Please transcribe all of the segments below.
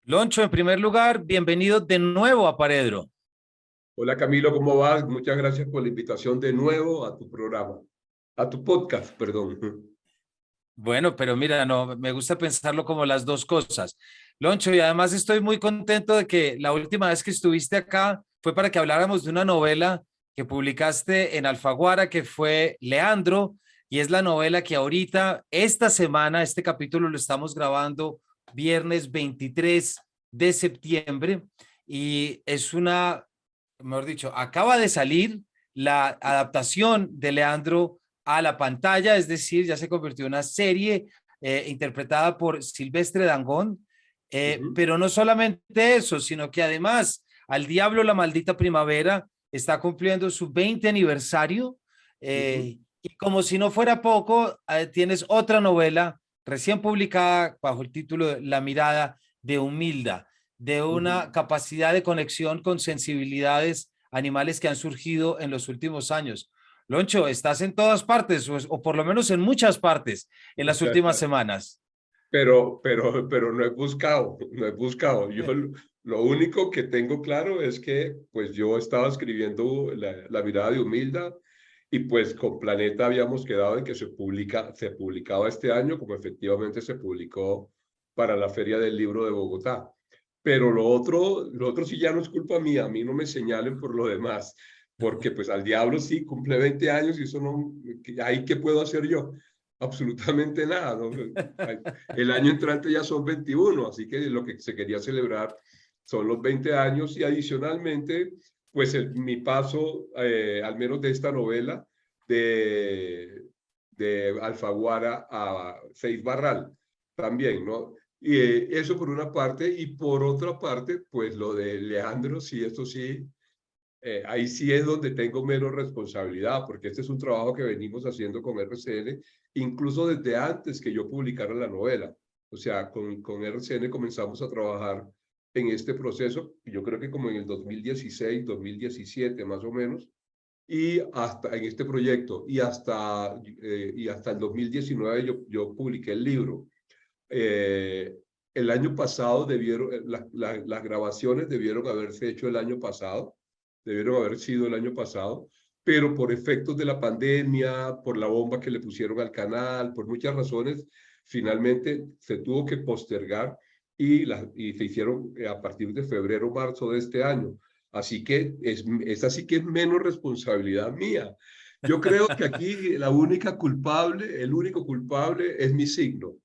Loncho, en primer lugar, bienvenido de nuevo a Paredro. Hola Camilo, ¿cómo vas? Muchas gracias por la invitación de nuevo a tu programa, a tu podcast, perdón. Bueno, pero mira, no, me gusta pensarlo como las dos cosas. Loncho, y además estoy muy contento de que la última vez que estuviste acá fue para que habláramos de una novela que publicaste en Alfaguara, que fue Leandro, y es la novela que ahorita, esta semana, este capítulo lo estamos grabando viernes 23 de septiembre, y es una, mejor dicho, acaba de salir la adaptación de Leandro a la pantalla, es decir, ya se convirtió en una serie interpretada por Silvestre Dangond, Ujú, pero no solamente eso, sino que además Al Diablo la Maldita Primavera está cumpliendo su 20 aniversario, ujú, y como si no fuera poco, tienes otra novela recién publicada bajo el título de La Mirada de Humilda, de ujú. una capacidad de conexión con sensibilidades animales que han surgido en los últimos años. Loncho, estás en todas partes, o por lo menos en muchas partes, en las últimas semanas. Pero no he buscado, no he buscado. Lo único que tengo claro es que pues yo estaba escribiendo la mirada de Humilda y pues con Planeta habíamos quedado en que se publicaba este año, como efectivamente se publicó para la Feria del Libro de Bogotá. Pero lo otro sí ya no es culpa mía, a mí no me señalen por lo demás, porque pues al diablo sí, cumple 20 años y eso no, ¿ahí qué puedo hacer yo? Absolutamente nada, ¿no? El año entrante ya son 21, así que lo que se quería celebrar son los 20 años y adicionalmente, pues mi paso, al menos de esta novela, de Alfaguara a Seis Barral, también, ¿no? Y eso por una parte, y por otra parte, pues lo de Leandro, sí, esto sí, ahí sí es donde tengo menos responsabilidad, porque este es un trabajo que venimos haciendo con RCN, incluso desde antes que yo publicara la novela. O sea, con RCN comenzamos a trabajar en este proceso, yo creo que como en el 2016, 2017 más o menos, y hasta en este proyecto, y hasta el 2019 yo publiqué el libro. Eh, el año pasado las grabaciones debieron haberse hecho el año pasado, debieron haber sido el año pasado, pero por efectos de la pandemia, por la bomba que le pusieron al canal, por muchas razones, finalmente se tuvo que postergar y se hicieron a partir de febrero, marzo de este año. Así que es así que es menos responsabilidad mía. Yo creo que aquí la única culpable, el único culpable es mi signo.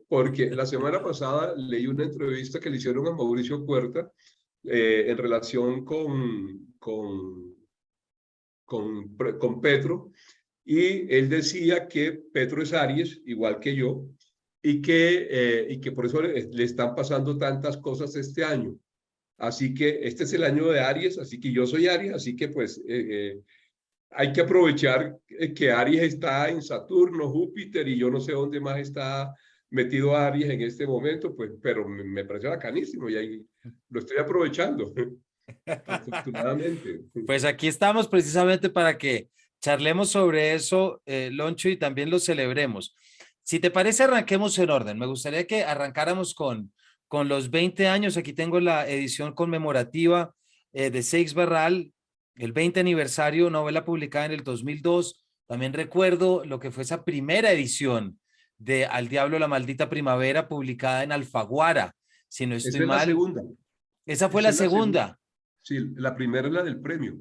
Porque la semana pasada leí una entrevista que le hicieron a Mauricio Puerta en relación con Petro, y él decía que Petro es Aries, igual que yo, y que por eso le están pasando tantas cosas este año. Así que este es el año de Aries, así que yo soy Aries, así que pues hay que aprovechar que Aries está en Saturno, Júpiter y yo no sé dónde más está metido Aries en este momento, pues, pero me parece bacanísimo y ahí lo estoy aprovechando, afortunadamente. Pues aquí estamos precisamente para que charlemos sobre eso, Loncho, y también lo celebremos. Si te parece, arranquemos en orden. Me gustaría que arrancáramos con los 20 años. Aquí tengo la edición conmemorativa de Seix Barral, el 20 aniversario, novela publicada en el 2002. También recuerdo lo que fue esa primera edición de Al Diablo la Maldita Primavera, publicada en Alfaguara, si no estoy Esa es la mal. segunda, Esa fue esa la es la segunda. segunda. Sí, la primera es la del premio.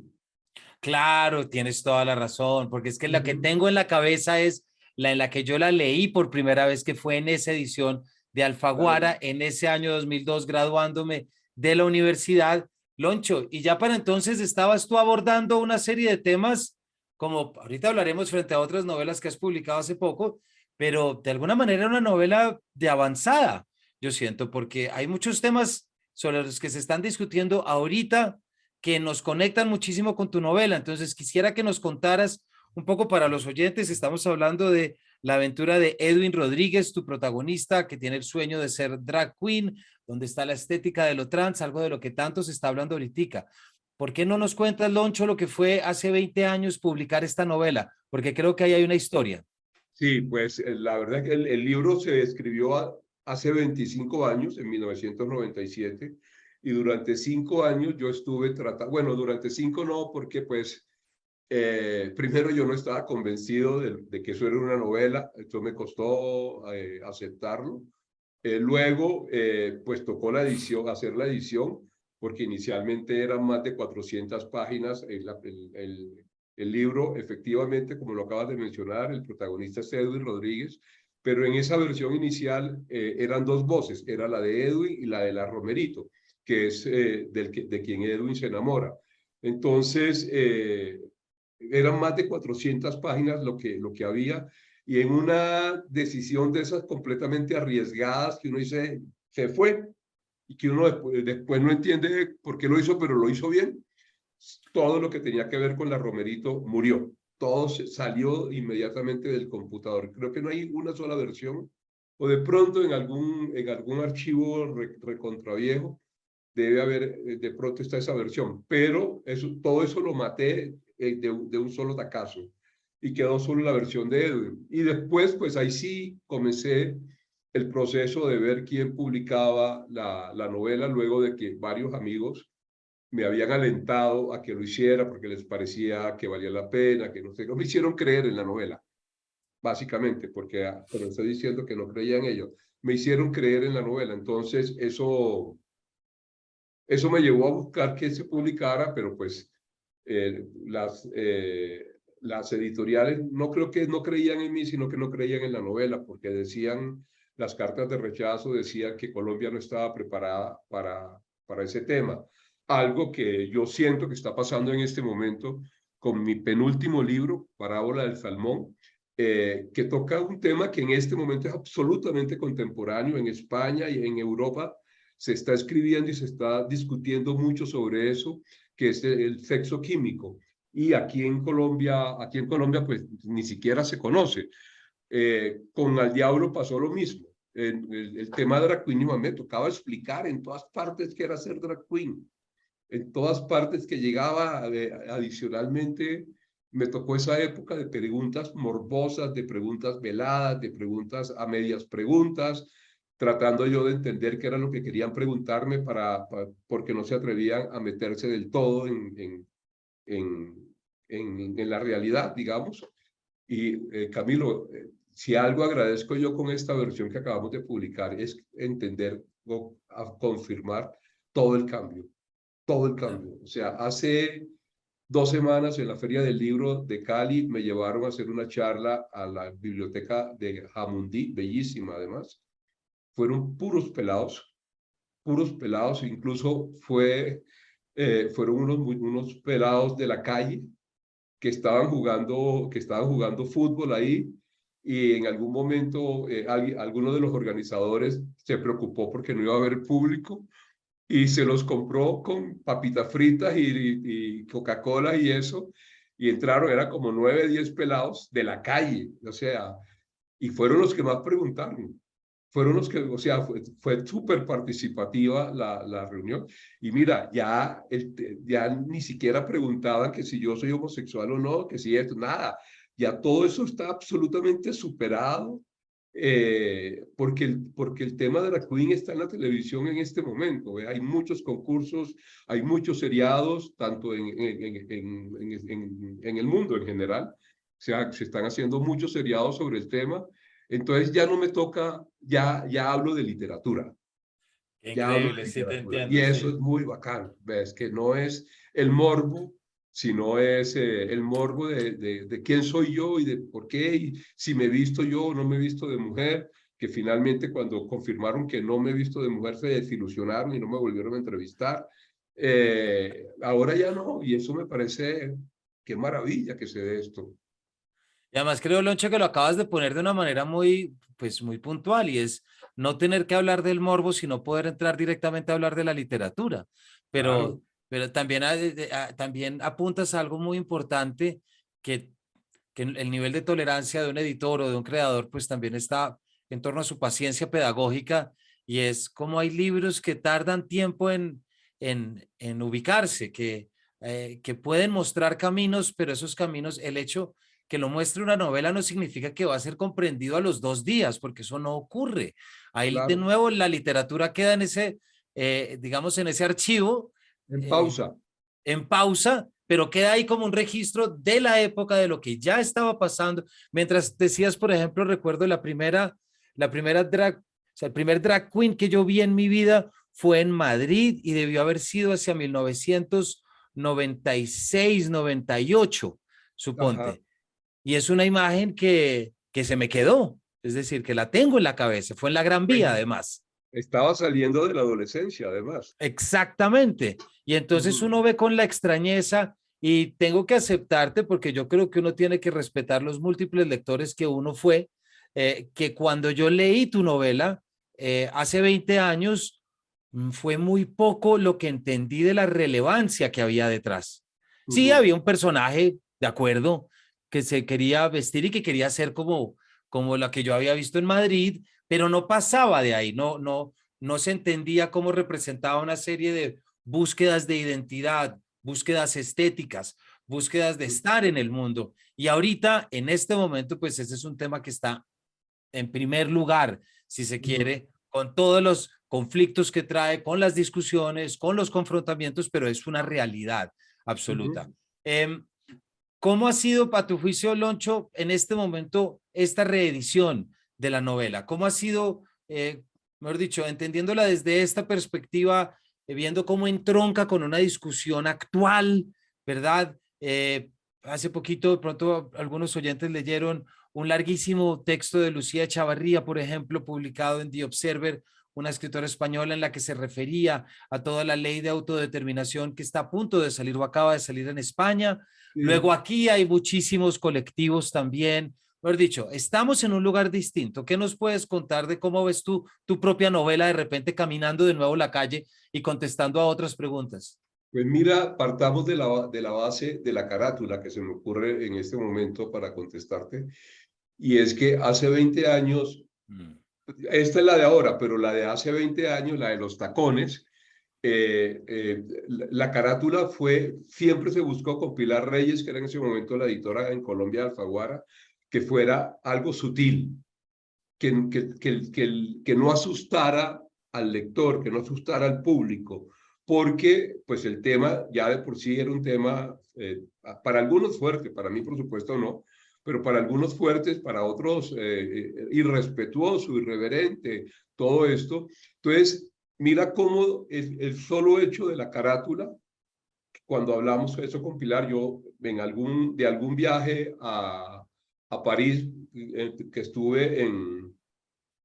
Claro, tienes toda la razón, porque es que la que Uh-huh. tengo en la cabeza es la en la que yo la leí por primera vez, que fue en esa edición de Claro. Alfaguara, en ese año 2002, graduándome de la universidad. Loncho, y ya para entonces estabas tú abordando una serie de temas, como ahorita hablaremos frente a otras novelas que has publicado hace poco, pero de alguna manera era una novela de avanzada, yo siento, porque hay muchos temas sobre los que se están discutiendo ahorita que nos conectan muchísimo con tu novela. Entonces, quisiera que nos contaras un poco para los oyentes. Estamos hablando de la aventura de Edwin Rodríguez, tu protagonista, que tiene el sueño de ser drag queen, donde está la estética de lo trans, algo de lo que tanto se está hablando ahorita. ¿Por qué no nos cuentas, Loncho, lo que fue hace 20 años publicar esta novela? Porque creo que ahí hay una historia. Sí, pues la verdad es que el libro se escribió hace 25 años, en 1997, y durante 5 años yo estuve tratando, bueno, durante 5 no, porque pues primero yo no estaba convencido de que eso era una novela, esto me costó aceptarlo. Luego, pues tocó la edición, hacer la edición, porque inicialmente eran más de 400 páginas. El libro, efectivamente, como lo acabas de mencionar, el protagonista es Edwin Rodríguez, pero en esa versión inicial eran 2 voces, era la de Edwin y la de la Romerito, que es de quien Edwin se enamora. Entonces, eran más de 400 páginas lo que había, y en una decisión de esas completamente arriesgadas que uno dice, se fue, y que uno después no entiende por qué lo hizo, pero lo hizo bien, todo lo que tenía que ver con la Romerito murió. Todo salió inmediatamente del computador. Creo que no hay una sola versión, o de pronto en algún archivo recontraviejo debe haber, de pronto está esa versión, pero eso, todo eso lo maté de un solo tacazo y quedó solo la versión de Edwin. Y después, pues ahí sí comencé el proceso de ver quién publicaba la novela, luego de que varios amigos me habían alentado a que lo hiciera porque les parecía que valía la pena, que no sé, no me hicieron creer en la novela, básicamente, porque pero estoy diciendo que no creían ellos, me hicieron creer en la novela. Entonces eso me llevó a buscar que se publicara, pero pues las editoriales no creo que no creían en mí, sino que no creían en la novela, porque decían, las cartas de rechazo decían que Colombia no estaba preparada para ese tema. Algo que yo siento que está pasando en este momento con mi penúltimo libro, Parábola del Salmón, que toca un tema que en este momento es absolutamente contemporáneo en España y en Europa. Se está escribiendo y se está discutiendo mucho sobre eso, que es el sexo químico. Y aquí en Colombia pues ni siquiera se conoce. Con Al Diablo pasó lo mismo. El tema de drag queen, me tocaba explicar en todas partes qué era ser drag queen. En todas partes que llegaba, adicionalmente, me tocó esa época de preguntas morbosas, de preguntas veladas, de preguntas a medias preguntas, tratando yo de entender qué era lo que querían preguntarme porque no se atrevían a meterse del todo en, en la realidad, digamos. Y Camilo, si algo agradezco yo con esta versión que acabamos de publicar es entender o a confirmar todo el cambio, todo el cambio. O sea, hace 2 semanas en la Feria del Libro de Cali me llevaron a hacer una charla a la biblioteca de Jamundí, bellísima además. Fueron puros pelados, incluso fueron unos pelados de la calle que estaban jugando fútbol ahí, y en algún momento alguno de los organizadores se preocupó porque no iba a haber público y se los compró con papitas fritas y Coca-Cola y eso, y entraron, eran como 9, 10 pelados de la calle, o sea, y fueron los que más preguntaron. Fueron los que, o sea, fue súper participativa la reunión. Y mira, ya ni siquiera preguntaban que si yo soy homosexual o no, que si esto, nada. Ya todo eso está absolutamente superado, porque el tema de la Queen está en la televisión en este momento. Hay muchos concursos, hay muchos seriados, tanto en el mundo en general. O sea, se están haciendo muchos seriados sobre el tema. Entonces ya no me toca, ya hablo de literatura, Qué ya hablo de increíble, sí, te literatura. Y entiendo, eso sí. es muy bacán, ves que no es el morbo, sino es el morbo de quién soy yo y de por qué, y si me he visto yo o no me he visto de mujer, que finalmente cuando confirmaron que no me he visto de mujer se desilusionaron y no me volvieron a entrevistar. Ahora ya no, y eso me parece qué maravilla que se dé esto. Y además creo, Loncho, que lo acabas de poner de una manera muy, pues, muy puntual, y es no tener que hablar del morbo, sino poder entrar directamente a hablar de la literatura. Claro, Pero también, también apuntas a algo muy importante, que, que el nivel de tolerancia de un editor o de un creador, pues también está en torno a su paciencia pedagógica, y es como hay libros que tardan tiempo en ubicarse, que pueden mostrar caminos, pero esos caminos, el hecho que lo muestre una novela no significa que va a ser comprendido a los 2 días, porque eso no ocurre. Ahí de claro, nuevo la literatura queda en ese, digamos, en ese archivo, en eh, pausa. en pausa, pero queda ahí como un registro de la época, de lo que ya estaba pasando. Mientras decías, por ejemplo, recuerdo la primera drag, o sea, el primer drag queen que yo vi en mi vida fue en Madrid y debió haber sido hacia 1996, 98, Ajá. suponte. Y es una imagen que se me quedó, es decir, que la tengo en la cabeza, fue en la Gran Vía Bueno, además. estaba saliendo de la adolescencia, además. Exactamente. Y entonces Ujú, uno ve con la extrañeza y tengo que aceptarte porque yo creo que uno tiene que respetar los múltiples lectores que uno fue, que cuando yo leí tu novela hace 20 años, fue muy poco lo que entendí de la relevancia que había detrás. Sí, ujú. había un personaje, de acuerdo, que se quería vestir y que quería ser como la que yo había visto en Madrid, pero no pasaba de ahí, no se entendía cómo representaba una serie de búsquedas de identidad, búsquedas estéticas, búsquedas de estar en el mundo. Y ahorita, en este momento, pues ese es un tema que está en primer lugar, si se Ujú, quiere, con todos los conflictos que trae, con las discusiones, con los confrontamientos, pero es una realidad absoluta. ujú. Eh, ¿Cómo ha sido, para tu juicio, Loncho, en este momento, esta reedición de la novela? ¿Cómo ha sido, mejor dicho, entendiéndola desde esta perspectiva, viendo cómo entronca con una discusión actual, ¿verdad? Hace poquito, de pronto, algunos oyentes leyeron un larguísimo texto de Lucía Echavarría, por ejemplo, publicado en The Observer, una escritora española en la que se refería a toda la ley de autodeterminación que está a punto de salir o acaba de salir en España. Luego Sí. aquí hay muchísimos colectivos también. Mejor dicho, estamos en un lugar distinto. ¿Qué nos puedes contar de cómo ves tú tu propia novela de repente caminando de nuevo la calle y contestando a otras preguntas? Pues mira, partamos de la base de la carátula que se me ocurre en este momento para contestarte. Y es que hace 20 años, Mm. esta es la de ahora, pero la de hace 20 años, la de los tacones, la carátula siempre se buscó con Pilar Reyes, que era en ese momento la editora en Colombia de Alfaguara, que fuera algo sutil, que no asustara al lector, que no asustara al público, porque pues el tema ya de por sí era un tema para algunos fuerte, para mí por supuesto no, pero para algunos fuertes, para otros irrespetuoso, irreverente, todo esto. Entonces, mira cómo el solo hecho de la carátula, cuando hablamos eso con Pilar, yo de algún viaje a París, que estuve en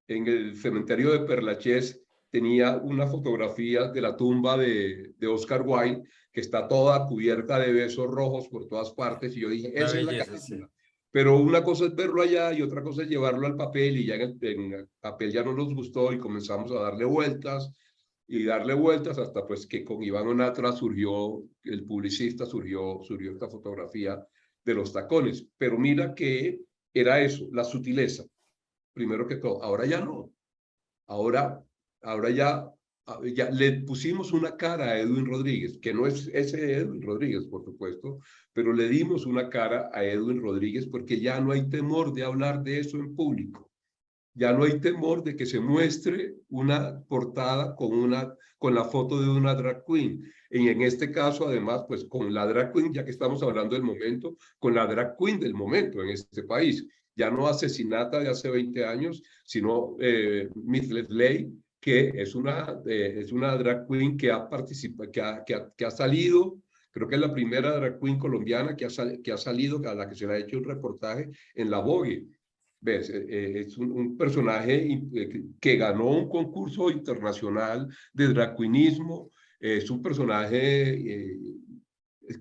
el cementerio de Perlachés, tenía una fotografía de la tumba de Oscar Wilde, que está toda cubierta de besos rojos por todas partes, y yo dije, Una esa es la belleza, sí. carátula. Pero una cosa es verlo allá y otra cosa es llevarlo al papel, y ya en el papel ya no nos gustó y comenzamos a darle vueltas y darle vueltas hasta pues que con Iván Onatra surgió, el publicista, surgió esta fotografía de los tacones. Pero mira que era eso, la sutileza, primero que todo. Ahora ya no. Ahora, ahora ya le pusimos una cara a Edwin Rodríguez, que no es ese Edwin Rodríguez, por supuesto, pero le dimos una cara a Edwin Rodríguez porque ya no hay temor de hablar de eso en público. Ya no hay temor de que se muestre una portada con la foto de una drag queen. Y en este caso, además, pues con la drag queen, ya que estamos hablando del momento, con la drag queen del momento en este país. Ya no asesinata de hace 20 años, sino Miss Lesley, que es una drag queen que ha participado, que ha salido, creo que es la primera drag queen colombiana que ha salido, a la que se le ha hecho un reportaje en La Vogue. ¿Ves? Es un personaje que ganó un concurso internacional de drag queenismo. Es un personaje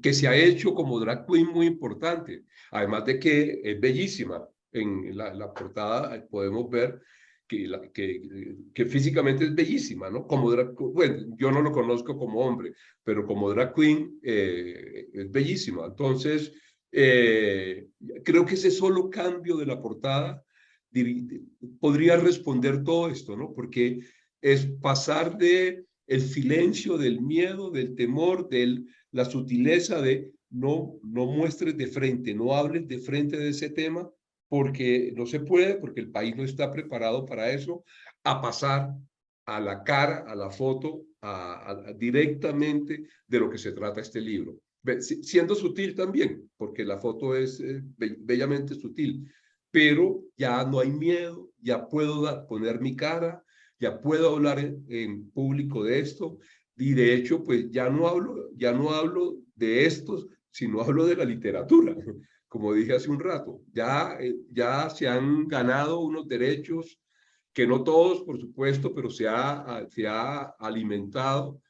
que se ha hecho como drag queen muy importante. Además de que es bellísima. En la portada podemos ver que físicamente es bellísima, ¿no? Bueno, yo no lo conozco como hombre, pero como drag queen es bellísima. Entonces, eh, creo que ese solo cambio de la portada podría responder todo esto, ¿no? Porque es pasar de el silencio, del miedo, del temor, la sutileza no muestres de frente, no hables de frente de ese tema, porque no se puede, porque el país no está preparado para eso, a pasar a la cara, a la foto, directamente de lo que se trata este libro. Siendo sutil también, porque la foto es bellamente sutil, pero ya no hay miedo, ya puedo poner mi cara, ya puedo hablar en público de esto, y de hecho, pues ya no hablo de estos, sino hablo de la literatura. Como dije hace un rato, ya se han ganado unos derechos que no todos, por supuesto, pero se ha alimentado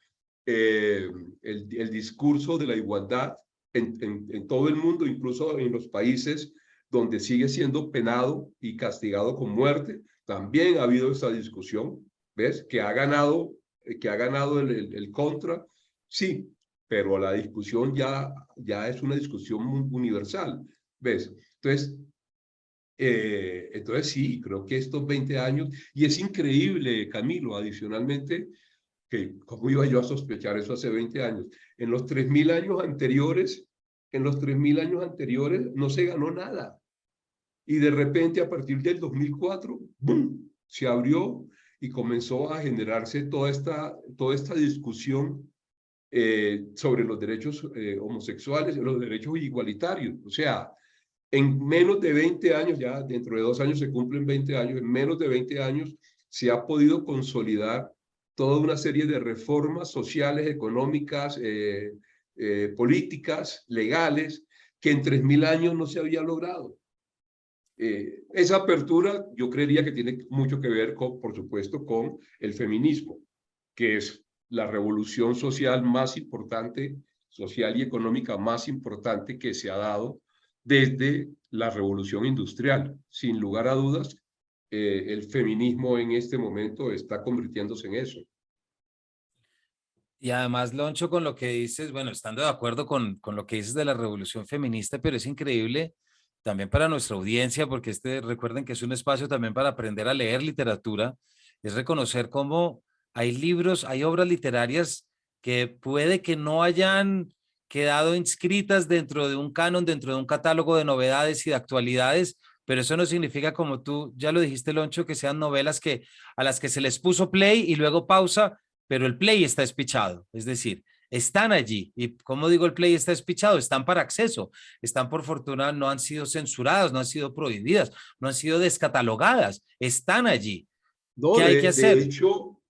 el discurso de la igualdad en todo el mundo, incluso en los países donde sigue siendo penado y castigado con muerte. También ha habido esa discusión, ¿ves? Que ha ganado el contra, sí, pero la discusión ya es una discusión universal, ¿ves? Entonces sí, creo que estos 20 años, y es increíble, Camilo, adicionalmente, que cómo iba yo a sospechar eso hace 20 años. En los 3000 años anteriores, no se ganó nada. Y de repente, a partir del 2004, ¡boom!, se abrió y comenzó a generarse toda esta discusión sobre los derechos homosexuales, los derechos igualitarios. O sea, en menos de 20 años, ya dentro de 2 años se cumplen 20 años, en menos de 20 años se ha podido consolidar toda una serie de reformas sociales, económicas, políticas, legales, que en 3000 años no se había logrado. Esa apertura yo creería que tiene mucho que ver, por supuesto, con el feminismo, que es la revolución social más importante, social y económica más importante que se ha dado desde la revolución industrial. Sin lugar a dudas, el feminismo en este momento está convirtiéndose en eso. Y además, Loncho, con lo que dices, bueno, estando de acuerdo con lo que dices de la revolución feminista, pero es increíble también para nuestra audiencia, porque recuerden que es un espacio también para aprender a leer literatura, es reconocer cómo hay libros, hay obras literarias que puede que no hayan quedado inscritas dentro de un canon, dentro de un catálogo de novedades y de actualidades, pero eso no significa, como tú ya lo dijiste, Loncho, que sean novelas a las que se les puso play y luego pausa, pero el play está espichado, es decir, están allí. Y como digo, el play está espichado, están para acceso, están por fortuna, no han sido censuradas, no han sido prohibidas, no han sido descatalogadas, están allí. No, ¿Qué hay que hacer?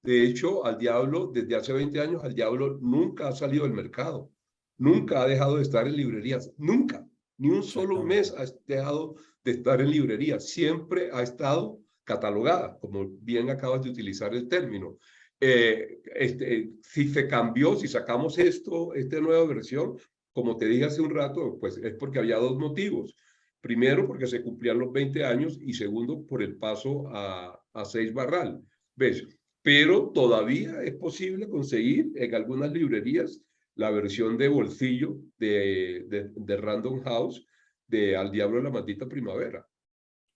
de hecho, al diablo, desde hace 20 años, al diablo nunca ha salido del mercado, nunca ha dejado de estar en librerías, nunca, ni un solo mes Exactamente. ha dejado de estar en librerías, siempre ha estado catalogada, como bien acabas de utilizar el término. Si se cambió, si sacamos esta nueva versión, como te dije hace un rato, pues es porque había dos motivos. Primero, porque se cumplían los 20 años y segundo, por el paso a 6 Barral. ¿Ves? Pero todavía es posible conseguir en algunas librerías la versión de bolsillo de Random House de Al Diablo de la Maldita Primavera. ¿Ves?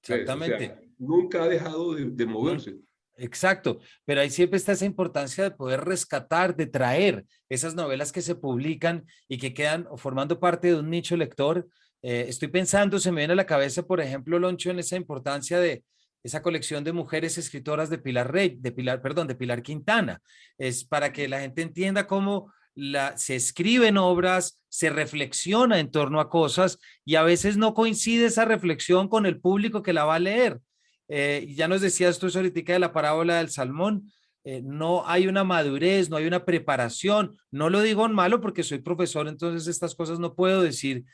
O sea, Exactamente. nunca ha dejado de No, moverse. exacto, pero ahí siempre está esa importancia de poder rescatar, de traer esas novelas que se publican y que quedan formando parte de un nicho lector. Estoy pensando, se me viene a la cabeza, por ejemplo, Loncho, en esa importancia de esa colección de mujeres escritoras de Pilar Rey, perdón, de Pilar Quintana. Es para que la gente entienda cómo se escriben obras, se reflexiona en torno a cosas y a veces no coincide esa reflexión con el público que la va a leer. Ya nos decías tú ahorita de la parábola del salmón, no hay una madurez, no hay una preparación, no lo digo en malo porque soy profesor, entonces estas cosas no puedo decir,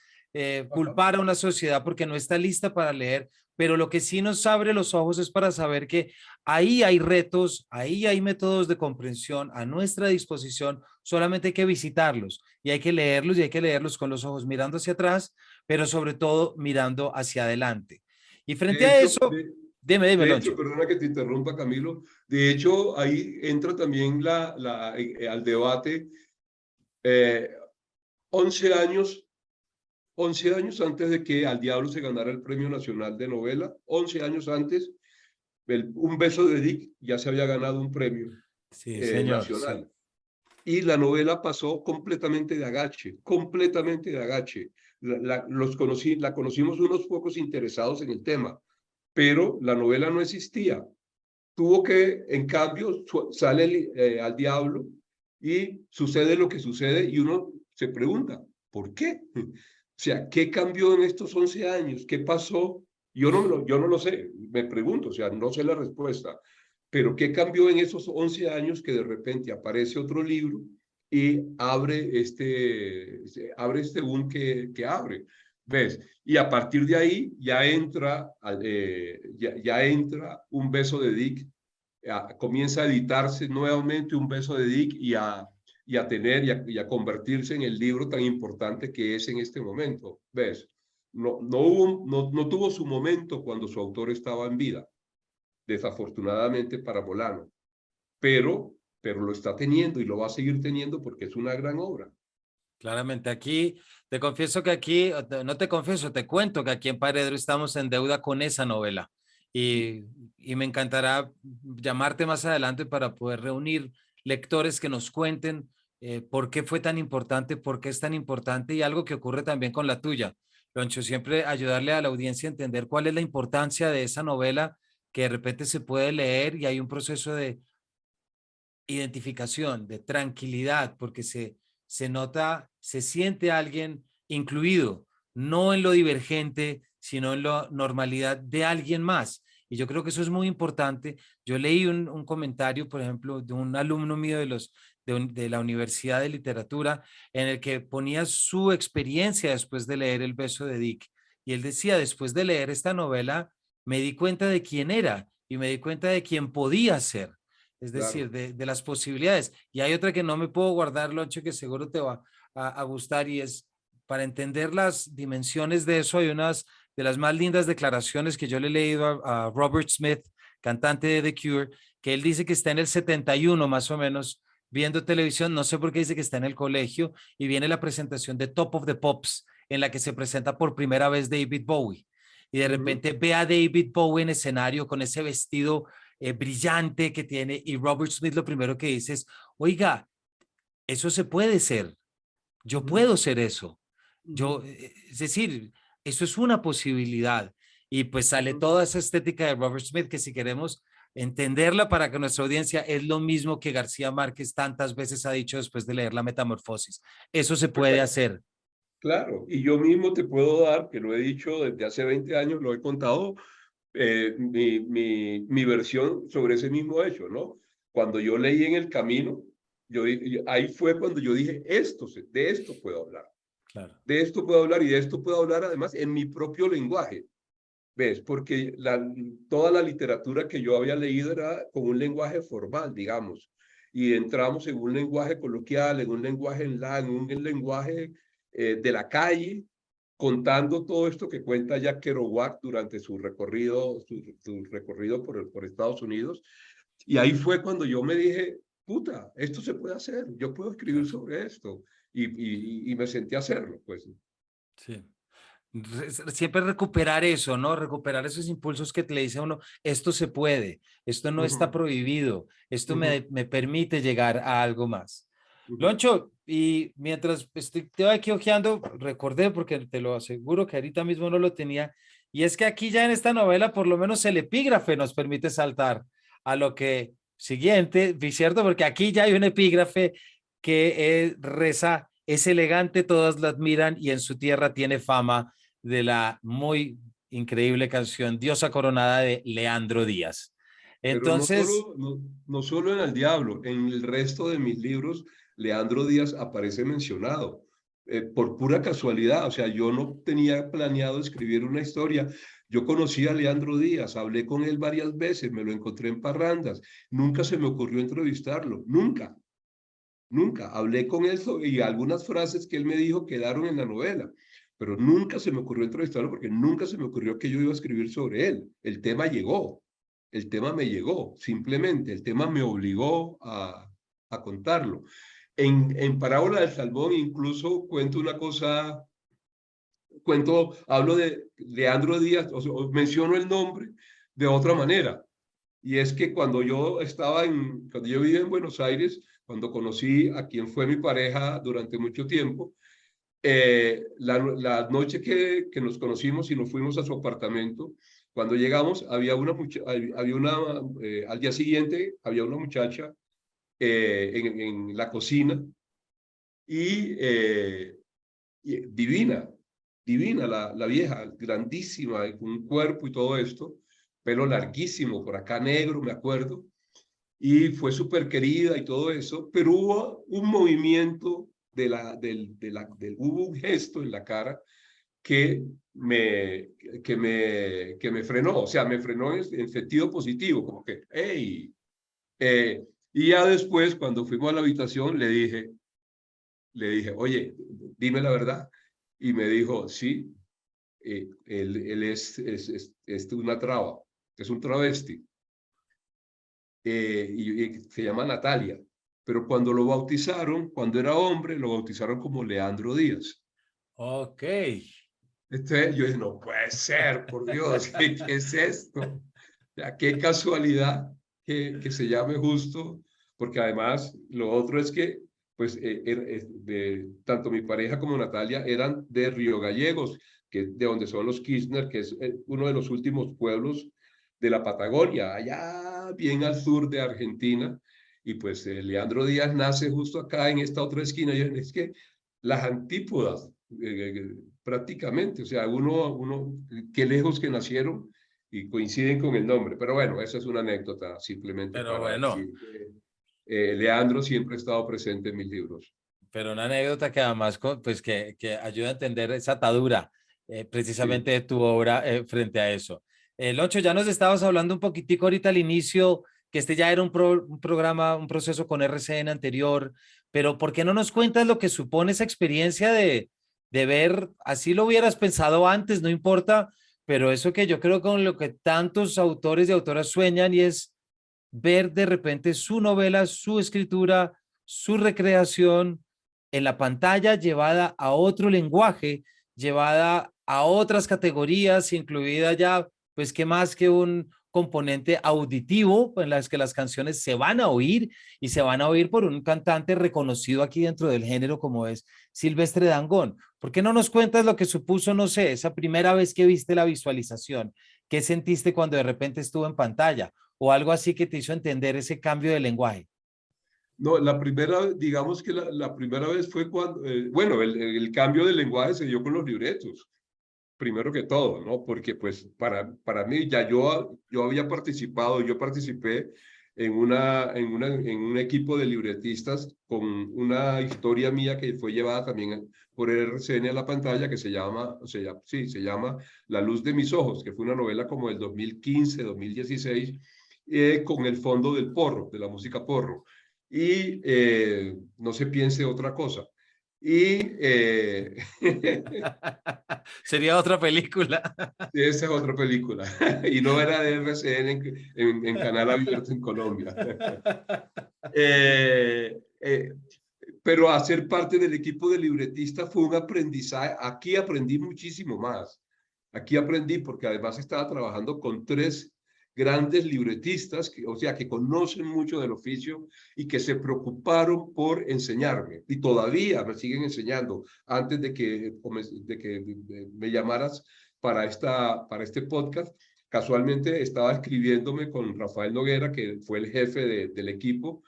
culpar a una sociedad porque no está lista para leer, pero lo que sí nos abre los ojos es para saber que ahí hay retos, ahí hay métodos de comprensión a nuestra disposición, solamente hay que visitarlos y hay que leerlos y hay que leerlos con los ojos mirando hacia atrás, pero sobre todo mirando hacia adelante. Y frente De a hecho, eso, dime, de hecho, Loncho. perdona que te interrumpa, Camilo. De hecho, ahí entra también al debate. eh, 11 años 11 años antes de que Al Diablo se ganara el Premio Nacional de Novela, 11 años antes, Un beso de Dick ya se había ganado un premio Sí, señor, sí. nacional. y la novela pasó completamente de agache, completamente de agache. La conocimos unos pocos interesados en el tema, pero la novela no existía. Tuvo que, en cambio, sale al diablo y sucede lo que sucede y uno se pregunta, ¿por qué? O sea, ¿qué cambió en estos 11 años? ¿Qué pasó? Yo no lo sé, me pregunto, o sea, no sé la respuesta, pero ¿qué cambió en esos 11 años que de repente aparece otro libro y abre este boom que abre? ¿Ves? Y a partir de ahí ya entra Un beso de Dick, comienza a editarse nuevamente Un beso de Dick y a convertirse en el libro tan importante que es en este momento. ¿Ves? No tuvo su momento cuando su autor estaba en vida, desafortunadamente para Bolano, pero lo está teniendo y lo va a seguir teniendo porque es una gran obra. Claramente, aquí te confieso que aquí, no te confieso, te cuento que aquí en Paredro estamos en deuda con esa novela y me encantará llamarte más adelante para poder reunir lectores que nos cuenten por qué fue tan importante, por qué es tan importante y algo que ocurre también con la tuya. Loncho, siempre ayudarle a la audiencia a entender cuál es la importancia de esa novela que de repente se puede leer y hay un proceso de identificación, de tranquilidad, porque se nota, se siente alguien incluido, no en lo divergente, sino en la normalidad de alguien más. Y yo creo que eso es muy importante. Yo leí un comentario, por ejemplo, de un alumno mío de la Universidad de Literatura, en el que ponía su experiencia después de leer El beso de Dick. Y él decía, después de leer esta novela, me di cuenta de quién era y me di cuenta de quién podía ser, es decir, Claro, de las posibilidades. Y hay otra que no me puedo guardar, Loncho, que seguro te va a gustar y es, para entender las dimensiones de eso, hay unas de las más lindas declaraciones que yo le he leído a Robert Smith, cantante de The Cure, que él dice que está en el 71 más o menos viendo televisión, no sé por qué dice que está en el colegio y viene la presentación de Top of the Pops en la que se presenta por primera vez David Bowie. Y de repente ve a David Bowie en escenario con ese vestido brillante que tiene y Robert Smith lo primero que dice es, oiga, eso se puede ser, yo puedo ser eso, es decir, eso es una posibilidad y pues sale toda esa estética de Robert Smith que si queremos entenderla para que nuestra audiencia es lo mismo que García Márquez tantas veces ha dicho después de leer La Metamorfosis, eso se puede hacer. claro. Y yo mismo te puedo dar, que lo he dicho desde hace 20 años, lo he contado, mi versión sobre ese mismo hecho, ¿no? Cuando yo leí En el Camino, ahí fue cuando yo dije, de esto puedo hablar, Claro. de esto puedo hablar y de esto puedo hablar además en mi propio lenguaje, ¿ves? Porque toda la literatura que yo había leído era con un lenguaje formal, digamos, y entramos en un lenguaje coloquial, en un lenguaje en un lenguaje de la calle, contando todo esto que cuenta Jack Kerouac durante su recorrido por Estados Unidos. Y ahí fue cuando yo me dije, puta, esto se puede hacer, yo puedo escribir Claro. sobre esto. Y me senté a hacerlo, pues. Sí. Siempre recuperar eso, ¿no? Recuperar esos impulsos que te le dice a uno, esto se puede, esto no está Ujú, prohibido, esto ujú, me permite llegar a algo más. ujú. Loncho, y mientras estoy aquí ojeando, recordé, porque te lo aseguro que ahorita mismo no lo tenía, y es que aquí ya en esta novela, por lo menos el epígrafe nos permite saltar a lo que siguiente, ¿cierto? Porque aquí ya hay un epígrafe que reza, es elegante, todas la admiran y en su tierra tiene fama de la muy increíble canción Diosa Coronada de Leandro Díaz. Pero Entonces, no solo en El Diablo, en el resto de mis libros, Leandro Díaz aparece mencionado, por pura casualidad. O sea, yo no tenía planeado escribir una historia. Yo conocí a Leandro Díaz, hablé con él varias veces, me lo encontré en parrandas. Nunca se me ocurrió entrevistarlo, nunca, nunca. Hablé con él y algunas frases que él me dijo quedaron en la novela, pero nunca se me ocurrió entrevistarlo porque nunca se me ocurrió que yo iba a escribir sobre él. El tema llegó, el tema me llegó, simplemente el tema me obligó a contarlo. En Parábola del Salmón incluso cuento una cosa, hablo de Leandro Díaz, o menciono el nombre de otra manera. Y es que cuando yo vivía en Buenos Aires, cuando conocí a quien fue mi pareja durante mucho tiempo. La noche que nos conocimos y nos fuimos a su apartamento, cuando llegamos, al día siguiente había una muchacha en la cocina y divina, divina la vieja, grandísima, con un cuerpo y todo esto, pelo larguísimo, por acá negro, me acuerdo, y fue súper querida y todo eso, pero hubo un movimiento hubo un gesto en la cara que me frenó, o sea, me frenó en sentido positivo, como que, hey, y ya después, cuando fuimos a la habitación, le dije, oye, dime la verdad. Y me dijo, sí, él es una traba, es un travesti, y se llama Natalia. Pero cuando lo bautizaron, cuando era hombre, lo bautizaron como Leandro Díaz. Ok. Entonces yo dije, no puede ser, por Dios, ¿qué es esto? Ya, qué casualidad que se llame justo, porque además lo otro es que, pues, tanto mi pareja como Natalia eran de Río Gallegos, que de donde son los Kirchner, que es uno de los últimos pueblos de la Patagonia, allá bien al sur de Argentina, y pues Leandro Díaz nace justo acá en esta otra esquina, y es que las antípodas, prácticamente, o sea, qué lejos que nacieron y coinciden con el nombre. Pero bueno, esa es una anécdota simplemente Pero para bueno, decir que Leandro siempre ha estado presente en mis libros. pero una anécdota que además pues que ayuda a entender esa atadura precisamente Sí, de tu obra frente a eso. Loncho, ya nos estabas hablando un poquitico ahorita al inicio, que este ya era un programa, un proceso con RCN anterior, pero ¿por qué no nos cuentas lo que supone esa experiencia de ver, así lo hubieras pensado antes, no importa, pero eso que yo creo con lo que tantos autores y autoras sueñan y es ver de repente su novela, su escritura, su recreación en la pantalla llevada a otro lenguaje, llevada a otras categorías, incluida ya, pues, qué más que un componente auditivo en las que las canciones se van a oír y se van a oír por un cantante reconocido aquí dentro del género como es Silvestre Dangond. ¿Por qué no nos cuentas lo que supuso, no sé, esa primera vez que viste la visualización? ¿Qué sentiste cuando de repente estuvo en pantalla? O algo así que te hizo entender ese cambio de lenguaje. no, digamos que la primera vez fue cuando, bueno, el cambio de lenguaje se dio con los libretos, primero que todo, ¿no? Porque pues para mí ya yo había participado, yo participé en un equipo de libretistas con una historia mía que fue llevada también por RCN a la pantalla que se llama La luz de mis ojos, que fue una novela como del 2015, 2016, con el fondo del porro, de la música porro. Y no se piense otra cosa. Y Sería otra película. esa es otra película. Y no era de RCN en Canal Abierto en Colombia. Eh, eh, pero hacer parte del equipo de libretistas fue un aprendizaje. Aquí aprendí muchísimo más. Aquí aprendí porque además estaba trabajando con tres grandes libretistas, o sea, que conocen mucho del oficio y que se preocuparon por enseñarme. Y todavía me siguen enseñando. Antes de que me llamaras para este podcast, casualmente estaba escribiéndome con Rafael Noguera, que fue el jefe del equipo,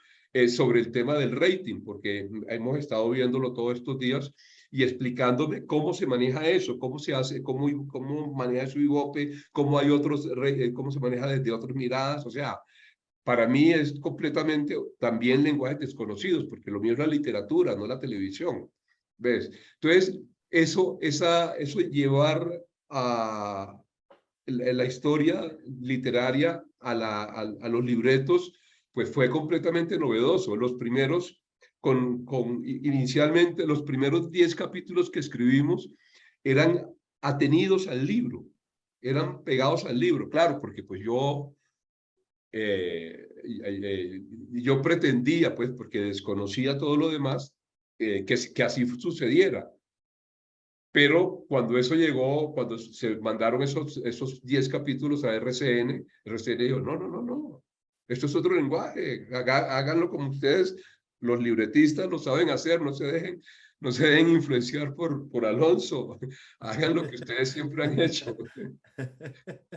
sobre el tema del rating, porque hemos estado viéndolo todos estos días y explicándome cómo se maneja eso, cómo se hace, cómo maneja su Ibope, cómo hay cómo se maneja desde otras miradas. O sea, para mí es completamente también lenguajes desconocidos, porque lo mío es la literatura, no la televisión. ¿Ves? Entonces, eso llevar a la historia literaria a los libretos, pues fue completamente novedoso. Los primeros, inicialmente, los primeros 10 capítulos que escribimos eran atenidos al libro, eran pegados al libro, claro, porque pues yo pretendía, pues, porque desconocía todo lo demás, que así sucediera. Pero cuando eso llegó, cuando se mandaron esos 10 capítulos a RCN dijo, no, no, no, no, esto es otro lenguaje, háganlo como ustedes los libretistas lo saben hacer, no se dejen influenciar por Alonso, hagan lo que ustedes siempre han hecho.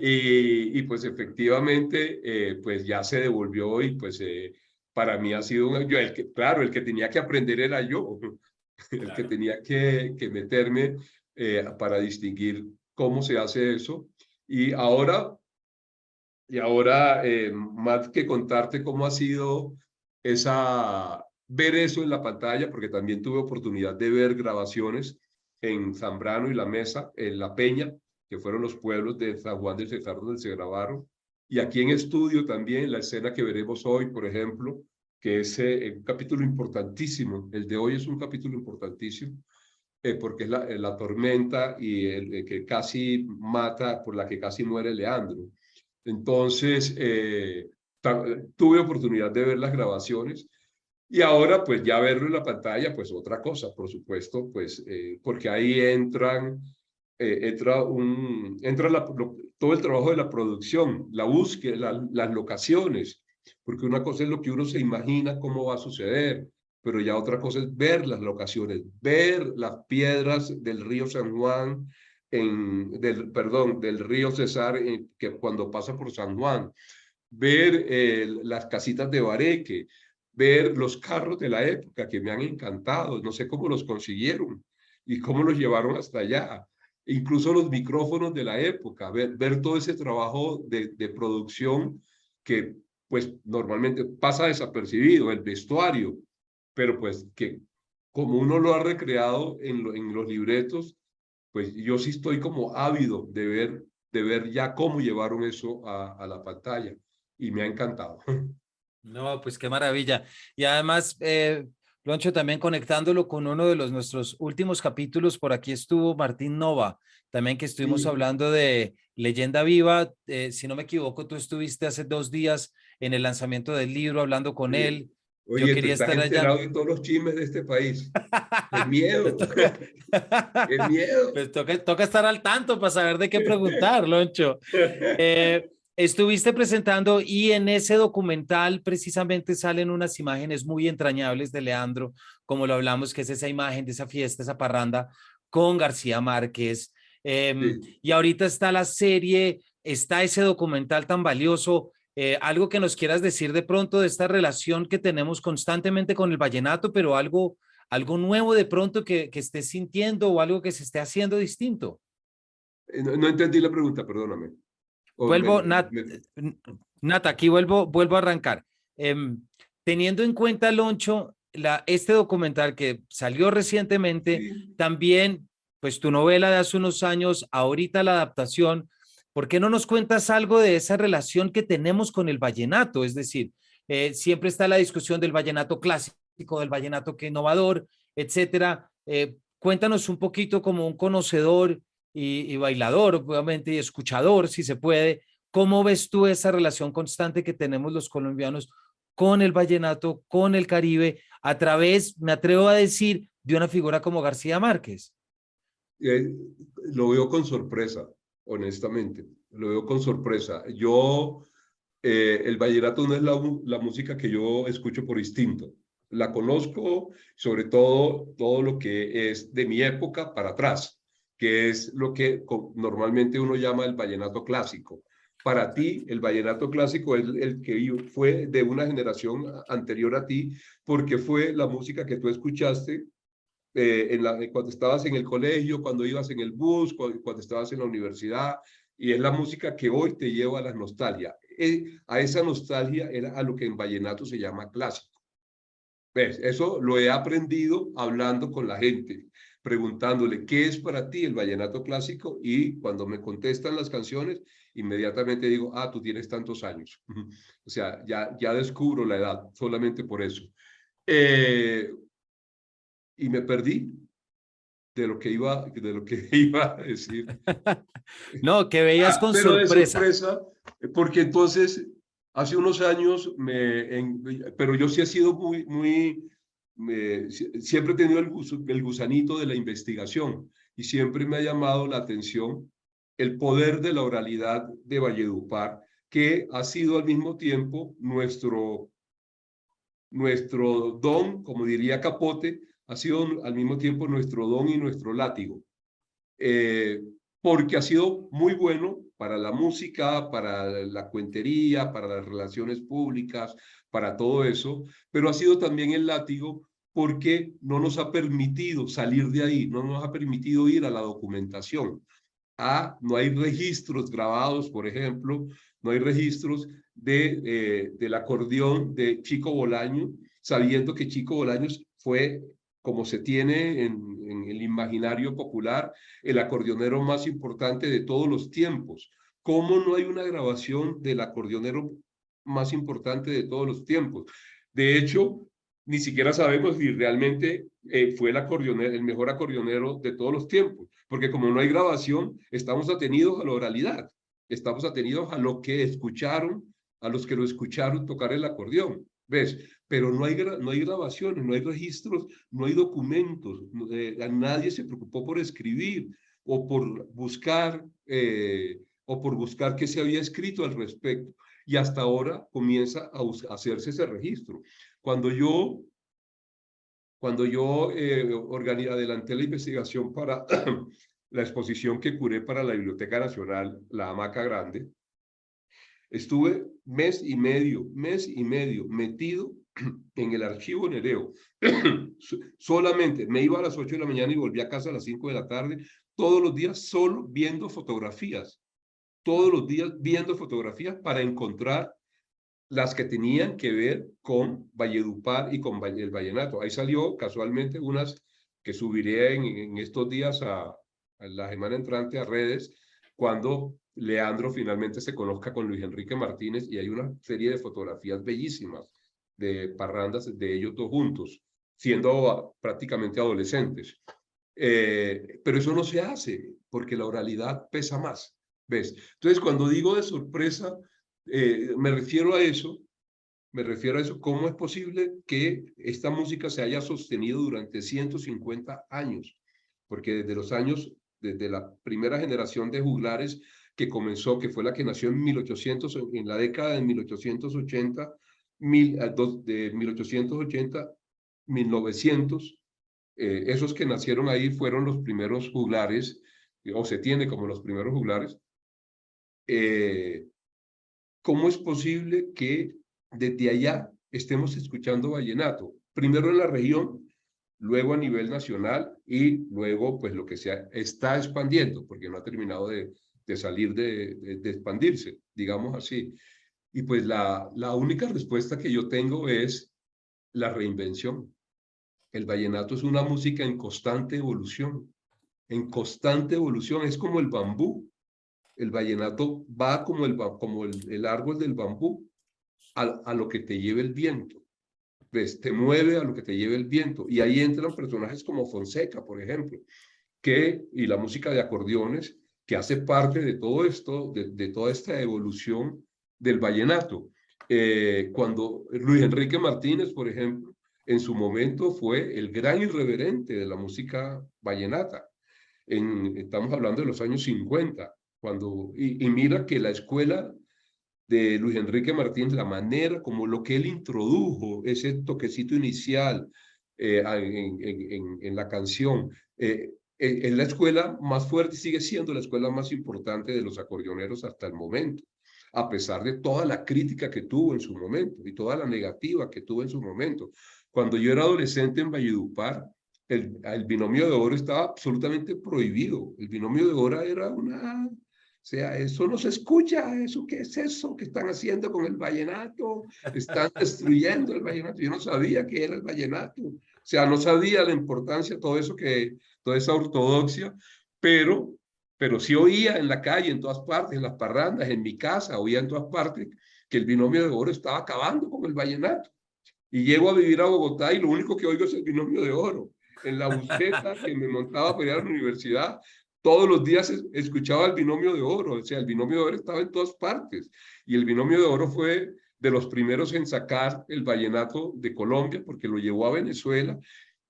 Y pues efectivamente, pues ya se devolvió y pues para mí ha sido, claro, el que tenía que aprender era yo, el que Claro. tenía que meterme para distinguir cómo se hace eso. Y ahora, más que contarte cómo ha sido ver eso en la pantalla, porque también tuve oportunidad de ver grabaciones en Zambrano y La Mesa, en La Peña, que fueron los pueblos de San Juan del Cesar donde se grabaron. Y aquí en estudio también, la escena que veremos hoy, por ejemplo, que es un capítulo importantísimo. El de hoy es un capítulo importantísimo, porque es la tormenta y que casi mata, por la que casi muere Leandro. Entonces, tuve oportunidad de ver las grabaciones y ahora, pues ya verlo en la pantalla, pues otra cosa, por supuesto, pues porque ahí entra todo el trabajo de la producción, la búsqueda, las locaciones, porque una cosa es lo que uno se imagina cómo va a suceder, pero ya otra cosa es ver las locaciones, ver las piedras del río San Juan, del río Cesar, que cuando pasa por San Juan, ver las casitas de Bareque, ver los carros de la época que me han encantado, no sé cómo los consiguieron y cómo los llevaron hasta allá, incluso los micrófonos de la época, ver todo ese trabajo de producción que pues normalmente pasa desapercibido, el vestuario, pero pues que como uno lo ha recreado en los libretos, pues yo sí estoy como ávido de ver ya cómo llevaron eso a la pantalla y me ha encantado. No, pues qué maravilla. Y además, Loncho, también conectándolo con uno de nuestros últimos capítulos, por aquí estuvo Martín Nova, también que estuvimos Sí. hablando de Leyenda Viva. Si no me equivoco, tú estuviste hace 2 días en el lanzamiento del libro hablando con Sí. él. Yo Oye, tú quería estás estar allá. enterado de todos los chismes de este país. ¡Qué Pues miedo! toca, ¡Qué miedo! pues toca estar al tanto para saber de qué preguntar, Loncho. Estuviste presentando y en ese documental precisamente salen unas imágenes muy entrañables de Leandro, como lo hablamos, que es esa imagen de esa fiesta, esa parranda con García Márquez. Sí. Y ahorita está la serie, está ese documental tan valioso. Algo que nos quieras decir de pronto de esta relación que tenemos constantemente con el vallenato, pero algo nuevo de pronto que estés sintiendo o algo que se esté haciendo distinto. No entendí la pregunta, perdóname. O Vuelvo, Nata, aquí vuelvo a arrancar. Teniendo en cuenta, Loncho, este documental que salió recientemente, sí. también, pues tu novela de hace unos años, ahorita la adaptación, ¿por qué no nos cuentas algo de esa relación que tenemos con el vallenato? Es decir, siempre está la discusión del vallenato clásico, del vallenato que innovador, etcétera. Cuéntanos un poquito como un conocedor y bailador, obviamente, y escuchador, si se puede. ¿Cómo ves tú esa relación constante que tenemos los colombianos con el vallenato, con el Caribe, a través, me atrevo a decir, de una figura como García Márquez? Eh, lo veo con sorpresa, honestamente. Lo veo con sorpresa. El vallenato no es la música que yo escucho por instinto. La conozco, sobre todo lo que es de mi época para atrás, que es lo que normalmente uno llama el vallenato clásico. Para ti, el vallenato clásico es el que fue de una generación anterior a ti, porque fue la música que tú escuchaste cuando estabas en el colegio, cuando ibas en el bus, cuando estabas en la universidad, y es la música que hoy te lleva a la nostalgia. A esa nostalgia era a lo que en vallenato se llama clásico. ¿Ves? Eso lo he aprendido hablando con la gente, preguntándole qué es para ti el vallenato clásico, y cuando me contestan las canciones, inmediatamente digo, ah, tú tienes tantos años. O sea, ya descubro la edad solamente por eso. Y me perdí de lo que iba a decir. No, que veías con Pero de sorpresa. sorpresa, porque entonces hace unos años, pero yo sí he sido siempre he tenido el gusanito de la investigación y siempre me ha llamado la atención el poder de la oralidad de Valledupar, que ha sido al mismo tiempo nuestro don, como diría Capote, ha sido al mismo tiempo nuestro don y nuestro látigo. Porque ha sido muy bueno para la música, para la cuentería, para las relaciones públicas, para todo eso, pero ha sido también el látigo porque no nos ha permitido salir de ahí, no nos ha permitido ir a la documentación. No hay registros grabados, por ejemplo, no hay registros del acordeón de Chico Bolaño, sabiendo que Chico Bolaños fue, como se tiene en el imaginario popular, el acordeonero más importante de todos los tiempos. ¿Cómo no hay una grabación del acordeonero más importante de todos los tiempos? De hecho, ni siquiera sabemos si realmente fue el mejor acordeonero de todos los tiempos, porque como no hay grabación, estamos atenidos a la oralidad, estamos atenidos a lo que escucharon, a los que lo escucharon tocar el acordeón, ¿ves? Pero no hay grabaciones, no hay registros, no hay documentos, nadie se preocupó por escribir o por buscar qué se había escrito al respecto. Y hasta ahora comienza a hacerse ese registro. Cuando yo adelanté la investigación para la exposición que curé para la Biblioteca Nacional, La Hamaca Grande, estuve mes y medio metido en el archivo Nereo. Solamente me iba a las 8 de la mañana y volví a casa a las 5 de la tarde, todos los días solo viendo fotografías, todos los días viendo fotografías para encontrar las que tenían que ver con Valledupar y con el vallenato. Ahí salió casualmente unas que subiré en estos días a la semana entrante a redes, cuando Leandro finalmente se conozca con Luis Enrique Martínez, y hay una serie de fotografías bellísimas de parrandas de ellos dos juntos, siendo prácticamente adolescentes. Pero eso no se hace, porque la oralidad pesa más, ¿ves? Entonces, cuando digo de sorpresa, me refiero a eso, ¿cómo es posible que esta música se haya sostenido durante 150 años? Porque desde la primera generación de juglares que comenzó, que fue la que nació en la década de 1880, de 1880, 1900, esos que nacieron ahí fueron los primeros juglares, o se tiene como los primeros juglares. ¿Cómo es posible que desde allá estemos escuchando vallenato? Primero en la región, luego a nivel nacional, y luego pues lo que se está expandiendo, porque no ha terminado de salir de expandirse, digamos así. Y pues la única respuesta que yo tengo es la reinvención. El vallenato es una música en constante evolución, es como el bambú. El vallenato va como el árbol del bambú, a lo que te lleve el viento. ¿Ves? Te mueve a lo que te lleve el viento. Y ahí entran personajes como Fonseca, por ejemplo, y la música de acordeones, que hace parte de todo esto, de toda esta evolución del vallenato. Cuando Luis Enrique Martínez, por ejemplo, en su momento fue el gran irreverente de la música vallenata. Estamos hablando de los años 50. Y mira que la escuela de Luis Enrique Martínez, la manera como lo que él introdujo, ese toquecito inicial en la canción, es la escuela más fuerte, sigue siendo la escuela más importante de los acordeoneros hasta el momento, a pesar de toda la crítica que tuvo en su momento y toda la negativa que tuvo en su momento. Cuando yo era adolescente en Valledupar, el binomio de oro estaba absolutamente prohibido. El binomio de oro era o sea, eso no se escucha, ¿eso qué es eso que están haciendo con el vallenato? Están destruyendo el vallenato. Yo no sabía qué era el vallenato. O sea, no sabía la importancia de todo eso, toda esa ortodoxia, pero sí oía en la calle, en todas partes, en las parrandas, en mi casa, oía en todas partes que el binomio de oro estaba acabando con el vallenato. Y llego a vivir a Bogotá y lo único que oigo es el binomio de oro. En la buseta que me montaba para ir a la universidad, todos los días escuchaba el binomio de oro. O sea, el binomio de oro estaba en todas partes. Y el binomio de oro fue de los primeros en sacar el vallenato de Colombia, porque lo llevó a Venezuela.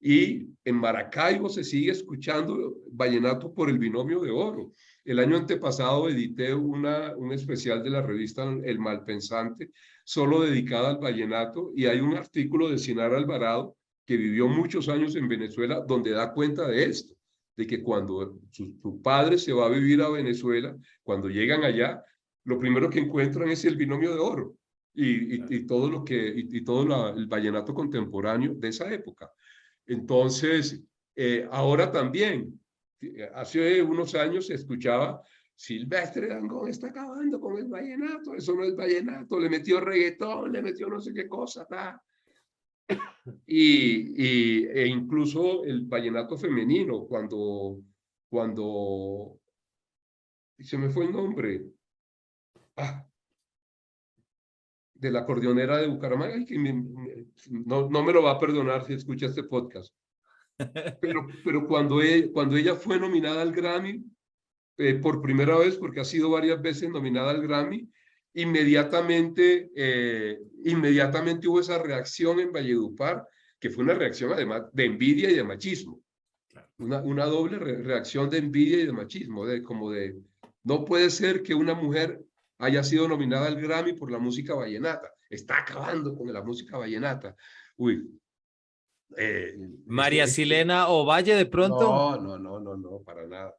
Y en Maracaibo se sigue escuchando vallenato por el binomio de oro. El año antepasado edité un especial de la revista El Malpensante, solo dedicada al vallenato, y hay un artículo de Sinar Alvarado, que vivió muchos años en Venezuela, donde da cuenta de esto, de que cuando su padre se va a vivir a Venezuela, cuando llegan allá, lo primero que encuentran es el binomio de oro y todo lo que, y todo el vallenato contemporáneo de esa época. Entonces, ahora también, hace unos años se escuchaba: Silvestre Dangond está acabando con el vallenato, eso no es vallenato, le metió reggaetón, le metió no sé qué cosa, ta. E incluso el vallenato femenino, cuando se me fue el nombre, de la acordeonera de Bucaramanga, que no me lo va a perdonar si escucha este podcast. Pero cuando ella fue nominada al Grammy, por primera vez, porque ha sido varias veces nominada al Grammy, inmediatamente hubo esa reacción en Valledupar, que fue una reacción además de envidia y de machismo. Una doble reacción de envidia y de machismo, no puede ser que una mujer haya sido nominada al Grammy por la música vallenata, está acabando con la música vallenata. Uy. María Silena Ovalle, de pronto. No, para nada.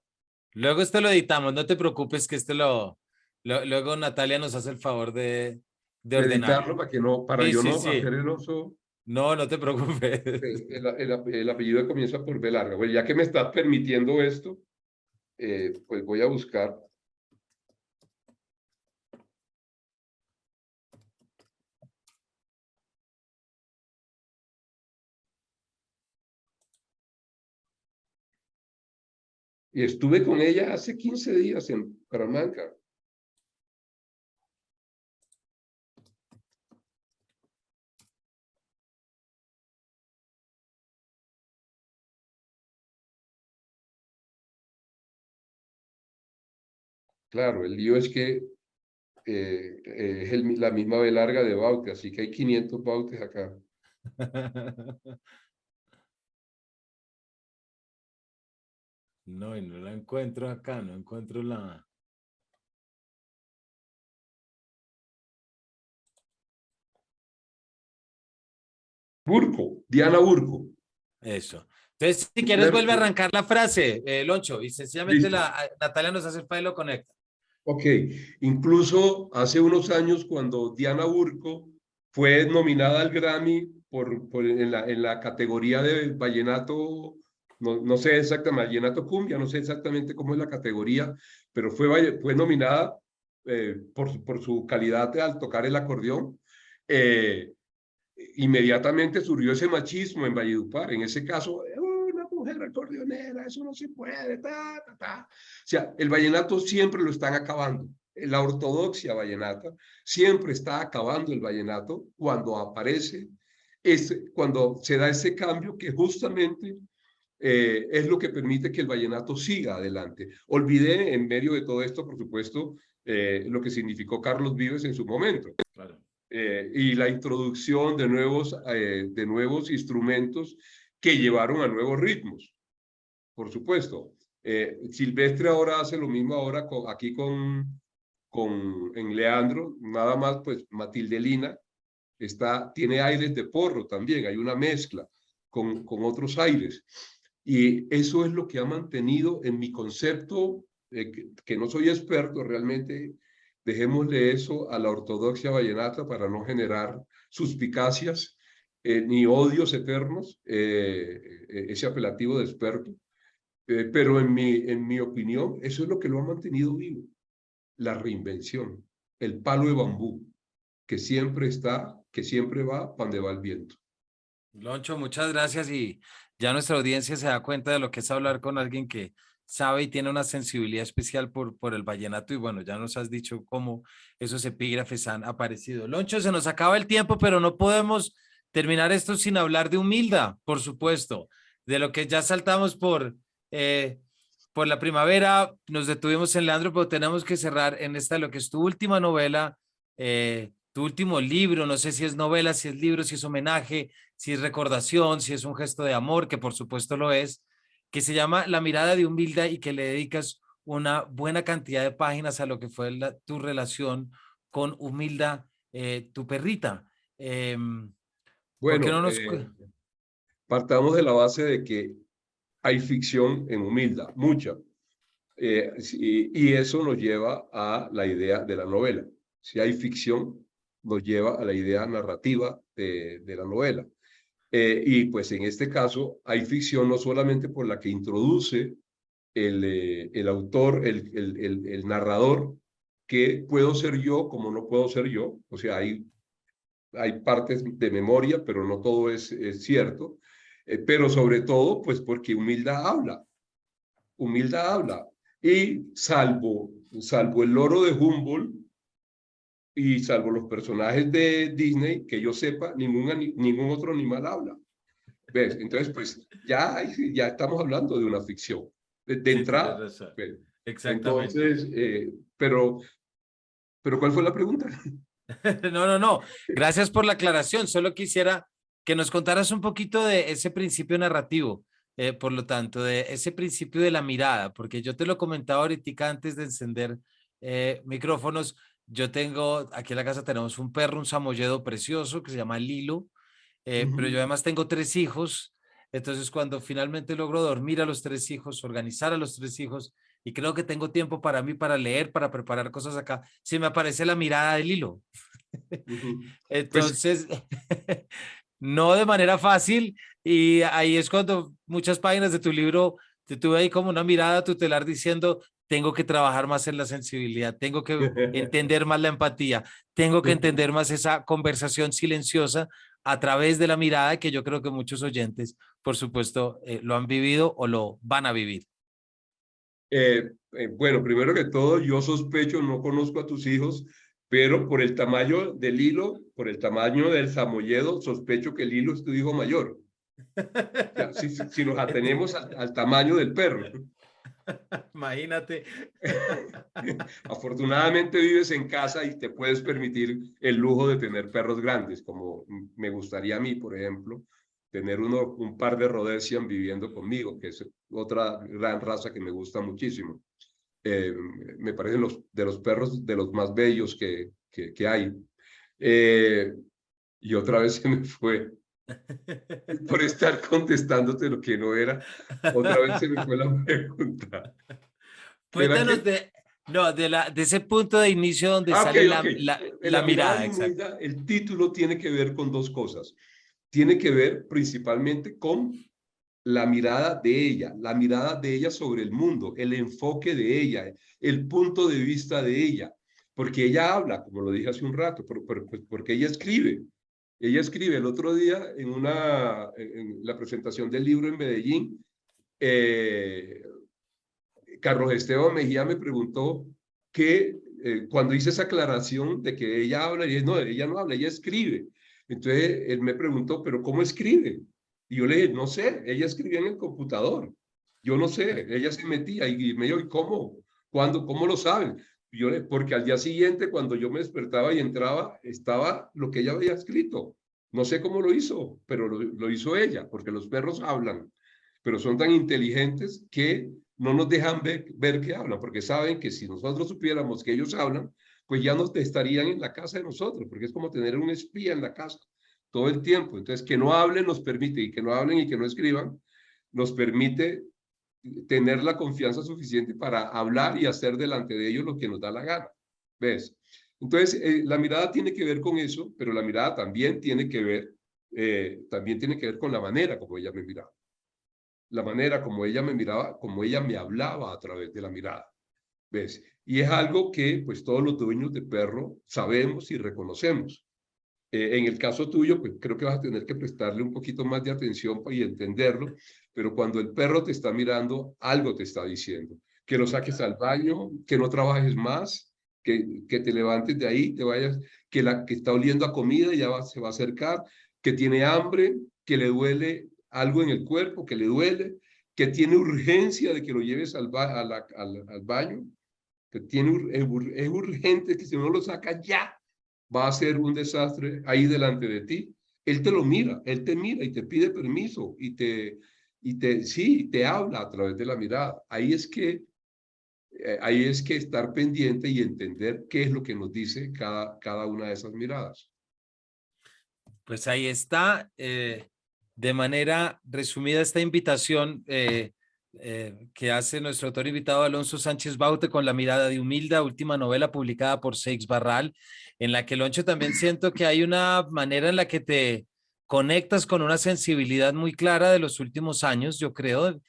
Luego esto lo editamos, no te preocupes que luego Natalia nos hace el favor de ordenarlo. Editarlo para que no, para Sí, yo sí, no sí. hacer el oso. No, no te preocupes. El apellido comienza por B larga. Bueno, ya que me estás permitiendo esto, pues voy a buscar. Y estuve con ella hace 15 días en Bucaramanga. Claro, el lío es que es la misma B larga de Baute, así que hay 500 Bautes acá. No, y no la encuentro acá, no encuentro la... Burco, Diana Burco. Eso. Entonces, si quieres, vuelve a arrancar la frase, Loncho, y sencillamente Listo. Natalia nos hace el file y lo conecta. Ok, incluso hace unos años cuando Diana Burco fue nominada al Grammy en la categoría de vallenato, no sé exactamente, vallenato cumbia, no sé exactamente cómo es la categoría, pero fue nominada por su calidad al tocar el acordeón. Inmediatamente surgió ese machismo en Valledupar, en ese caso, una mujer acordeonera, eso no se puede, ta, ta, ta. O sea, el vallenato siempre lo están acabando. La ortodoxia vallenata siempre está acabando el vallenato cuando aparece, cuando se da ese cambio que justamente es lo que permite que el vallenato siga adelante. Olvidé en medio de todo esto, por supuesto, lo que significó Carlos Vives en su momento. Claro. Y la introducción de nuevos instrumentos que llevaron a nuevos ritmos, por supuesto. Silvestre ahora hace lo mismo ahora aquí en Leandro, nada más pues Matilde Lina tiene aires de porro también, hay una mezcla con otros aires. Y eso es lo que ha mantenido en mi concepto, que no soy experto realmente. Dejémosle eso a la ortodoxia vallenata para no generar suspicacias ni odios eternos, ese apelativo de experto. Pero en mi opinión, eso es lo que lo ha mantenido vivo. La reinvención, el palo de bambú, que siempre está, que siempre va para donde va el viento. Loncho, muchas gracias y ya nuestra audiencia se da cuenta de lo que es hablar con alguien que sabe y tiene una sensibilidad especial por el vallenato y bueno, ya nos has dicho cómo esos epígrafes han aparecido. Loncho, se nos acaba el tiempo, pero no podemos terminar esto sin hablar de Humilda, por supuesto, de lo que ya saltamos por la primavera, nos detuvimos en Leandro, pero tenemos que cerrar en esta, lo que es tu última novela, tu último libro, no sé si es novela, si es libro, si es homenaje, si es recordación, si es un gesto de amor, que por supuesto lo es, que se llama La mirada de Humilda y que le dedicas una buena cantidad de páginas a lo que fue tu relación con Humilda, tu perrita. ¿Por qué Bueno, no nos... partamos de la base de que hay ficción en Humilda, mucha. Y eso nos lleva a la idea de la novela. Si hay ficción, nos lleva a la idea narrativa de la novela. Y pues en este caso hay ficción no solamente por la que introduce el autor, el narrador, que puedo ser yo como no puedo ser yo. O sea, hay partes de memoria, pero no todo es cierto. Pero sobre todo, pues porque Humilda habla. Humilda habla. Y salvo el loro de Humboldt y salvo los personajes de Disney, que yo sepa, ningún otro animal habla. ¿Ves? Entonces, pues ya estamos hablando de una ficción de Sí, tienes entrada. razón. ¿Ves? Exactamente. Entonces, pero ¿cuál fue la pregunta? No, no, no. Gracias por la aclaración. Solo quisiera que nos contaras un poquito de ese principio narrativo, por lo tanto, de ese principio de la mirada, porque yo te lo comentaba ahorita antes de encender micrófonos. Yo tengo, aquí en la casa tenemos un perro, un samoyedo precioso que se llama Lilo, pero yo además tengo 3 hijos. Entonces, cuando finalmente logro dormir a los 3 hijos, organizar a los 3 hijos, y creo que tengo tiempo para mí, para leer, para preparar cosas acá, se me aparece la mirada del hilo. Pues Entonces, no de manera fácil, y ahí es cuando muchas páginas de tu libro te tuve ahí como una mirada tutelar diciendo, tengo que trabajar más en la sensibilidad, tengo que entender más la empatía, tengo que entender más esa conversación silenciosa a través de la mirada que yo creo que muchos oyentes, por supuesto, lo han vivido o lo van a vivir. bueno, primero que todo, yo sospecho, no conozco a tus hijos, pero por el tamaño del hilo, por el tamaño del samoyedo, sospecho que el hilo es tu hijo mayor. O sea, si nos atenemos al tamaño del perro. Imagínate. Afortunadamente vives en casa y te puedes permitir el lujo de tener perros grandes, como me gustaría a mí, por ejemplo, tener un par de Rhodesian viviendo conmigo, que es otra gran raza que me gusta muchísimo. Eh, Me parecen de los perros de los más bellos que hay. Eh, y otra vez se me fue por estar contestándote lo que no era. Otra vez se me fue la pregunta. ¿Era Cuéntanos qué? de, no, de ese punto de inicio donde Ah, ok, sale ok. En la la mirada mirada, de exacto. Humilda, el título tiene que ver con dos cosas. Tiene que ver principalmente con la mirada de ella sobre el mundo, el enfoque de ella, el punto de vista de ella, porque ella habla, como lo dije hace un rato, pues porque ella escribe. Ella escribe el otro día en la presentación del libro en Medellín. eh, Carlos Esteban Mejía me preguntó que cuando hice esa aclaración de que ella habla, y no, ella no habla, ella escribe. Entonces él me preguntó, ¿pero cómo escribe? Y yo le dije, no sé, ella escribía en el computador. Yo no sé, ella se metía y me dijo, ¿y cómo? ¿Cuándo? ¿Cómo lo saben? Porque al día siguiente, cuando yo me despertaba y entraba, estaba lo que ella había escrito. No sé cómo lo hizo, pero lo hizo ella, porque los perros hablan, pero son tan inteligentes que no nos dejan ver que hablan, porque saben que si nosotros supiéramos que ellos hablan, pues ya no estarían en la casa de nosotros, porque es como tener un espía en la casa todo el tiempo. Entonces, que no hablen nos permite, y que no hablen y que no escriban, nos permite tener la confianza suficiente para hablar y hacer delante de ellos lo que nos da la gana. ¿Ves? Entonces, la mirada tiene que ver con eso, pero la mirada también tiene que ver con la manera como ella me miraba, la manera como ella me miraba, como ella me hablaba a través de la mirada. ¿Ves? Y es algo que pues todos los dueños de perro sabemos y reconocemos. En el caso tuyo, pues creo que vas a tener que prestarle un poquito más de atención y entenderlo, pero cuando el perro te está mirando, algo te está diciendo. Que lo saques al baño, que no trabajes más, que te levantes de ahí, te vayas, que está oliendo a comida y ya se va a acercar, que tiene hambre, que le duele algo en el cuerpo, que le duele, que tiene urgencia de que lo lleves al baño, que es urgente, que si no lo saca ya, va a ser un desastre ahí delante de ti. Él te lo mira, él te mira y te pide permiso sí, te habla a través de la mirada. Ahí es que estar pendiente y entender qué es lo que nos dice cada una de esas miradas. Pues ahí está, de manera resumida, esta invitación que hace nuestro autor invitado Alonso Sánchez Baute con La mirada de Humilda, última novela publicada por Seix Barral, en la que, Loncho, también siento que hay una manera en la que te conectas con una sensibilidad muy clara de los últimos años, yo creo,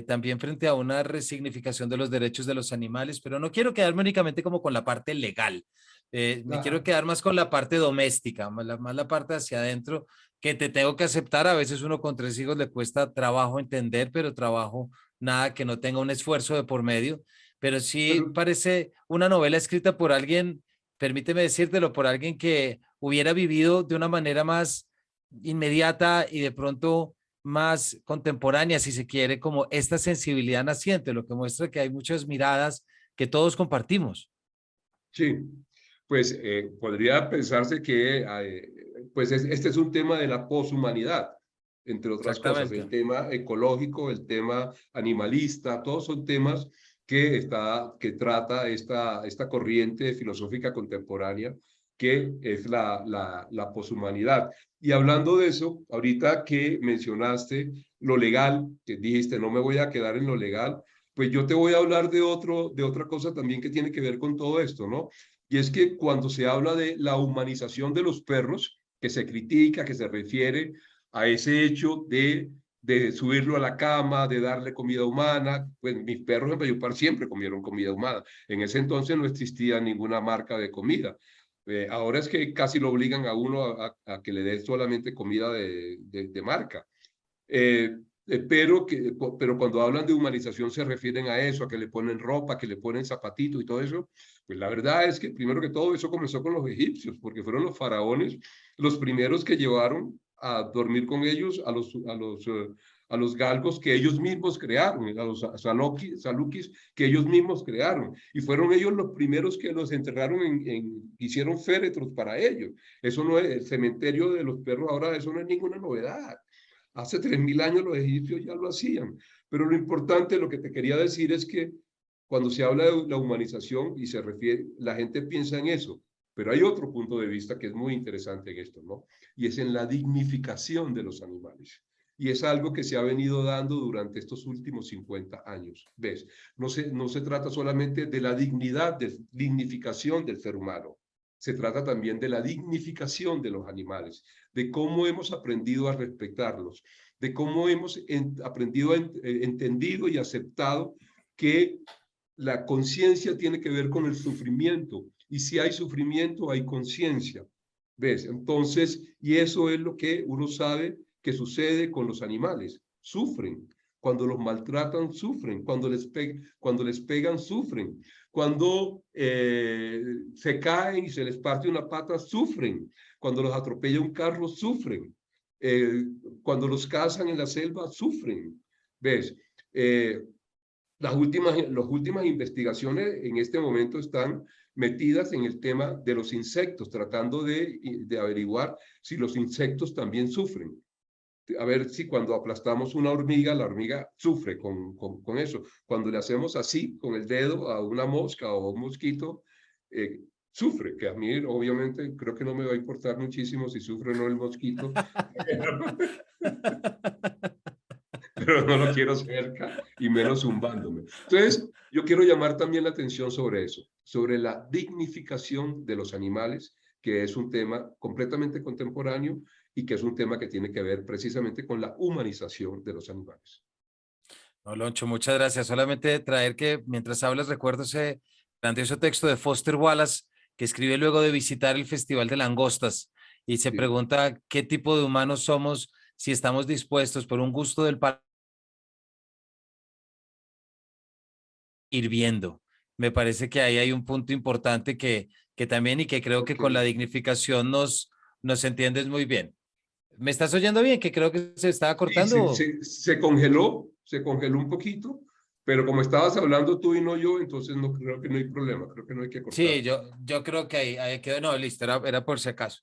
también frente a una resignificación de los derechos de los animales, pero no quiero quedarme únicamente como con la parte legal. Me quiero quedar más con la parte doméstica, más la parte hacia adentro, que te tengo que aceptar. A veces uno con 3 hijos le cuesta trabajo entender, pero trabajo nada que no tenga un esfuerzo de por medio. Pero sí Pero parece una novela escrita por alguien, permíteme decírtelo, por alguien que hubiera vivido de una manera más inmediata y de pronto más contemporánea, si se quiere, como esta sensibilidad naciente, lo que muestra que hay muchas miradas que todos compartimos. sí, pues podría pensarse que pues este es un tema de la poshumanidad, entre otras cosas, el Exactamente. tema ecológico, el tema animalista, todos son temas que trata esta corriente filosófica contemporánea que es la poshumanidad. Y hablando de eso, ahorita que mencionaste lo legal, que dijiste, no me voy a quedar en lo legal, pues yo te voy a hablar de otra cosa también que tiene que ver con todo esto, ¿no? Y es que cuando se habla de la humanización de los perros, que se critica, que se refiere a ese hecho de subirlo a la cama, de darle comida humana, pues mis perros en Valledupar siempre comieron comida humana. En ese entonces no existía ninguna marca de comida. Ahora es que casi lo obligan a uno a que le dé solamente comida de marca. Eh, pero cuando hablan de humanización se refieren a eso, a que le ponen ropa, que le ponen zapatitos y todo eso. Pues la verdad es que primero que todo eso comenzó con los egipcios, porque fueron los faraones los primeros que llevaron a dormir con ellos a los galgos que ellos mismos crearon, a los salukis que ellos mismos crearon. Y fueron ellos los primeros que los enterraron hicieron féretros para ellos. Eso no es, el cementerio de los perros ahora, eso no es ninguna novedad. Hace 3000 años los egipcios ya lo hacían. Pero lo importante, lo que te quería decir es que cuando se habla de la humanización y se refiere, la gente piensa en eso. Pero hay otro punto de vista que es muy interesante en esto, ¿no? Y es en la dignificación de los animales. Y es algo que se ha venido dando durante estos últimos 50 años. ¿Ves? No se trata solamente de la dignidad, de dignificación del ser humano. Se trata también de la dignificación de los animales, de cómo hemos aprendido a respetarlos, de cómo hemos aprendido, entendido y aceptado que la conciencia tiene que ver con el sufrimiento. Y si hay sufrimiento, hay conciencia. ¿Ves? Entonces, y eso es lo que uno sabe que sucede con los animales. Sufren. Cuando los maltratan, sufren. Cuando les pegan, sufren. Cuando se caen y se les parte una pata, sufren. Cuando los atropella un carro, sufren. Cuando los cazan en la selva, sufren. ¿Ves? Las últimas investigaciones en este momento están metidas en el tema de los insectos, tratando de averiguar si los insectos también sufren. A ver si cuando aplastamos una hormiga, la hormiga sufre con eso. Cuando le hacemos así con el dedo a una mosca o a un mosquito, sufre, que a mí obviamente creo que no me va a importar muchísimo si sufre o no el mosquito, pero no lo quiero cerca y menos zumbándome. Entonces, yo quiero llamar también la atención sobre eso, sobre la dignificación de los animales, que es un tema completamente contemporáneo y que es un tema que tiene que ver precisamente con la humanización de los animales. No, Loncho, muchas gracias. Solamente traer que mientras hablas recuerdo ese grandioso texto de Foster Wallace que escribe luego de visitar el Festival de Langostas y se Sí, pregunta qué tipo de humanos somos si estamos dispuestos por un gusto del ir viendo. Me parece que ahí hay un punto importante que también y que creo que ok. con la dignificación nos entiendes muy bien. ¿Me estás oyendo bien? Que creo que se estaba Sí, cortando. se congeló un poquito, pero como estabas hablando tú y no yo, entonces no creo que no hay problema, creo que no hay que Sí, cortar. yo creo que ahí quedó. No, listo, era por si acaso.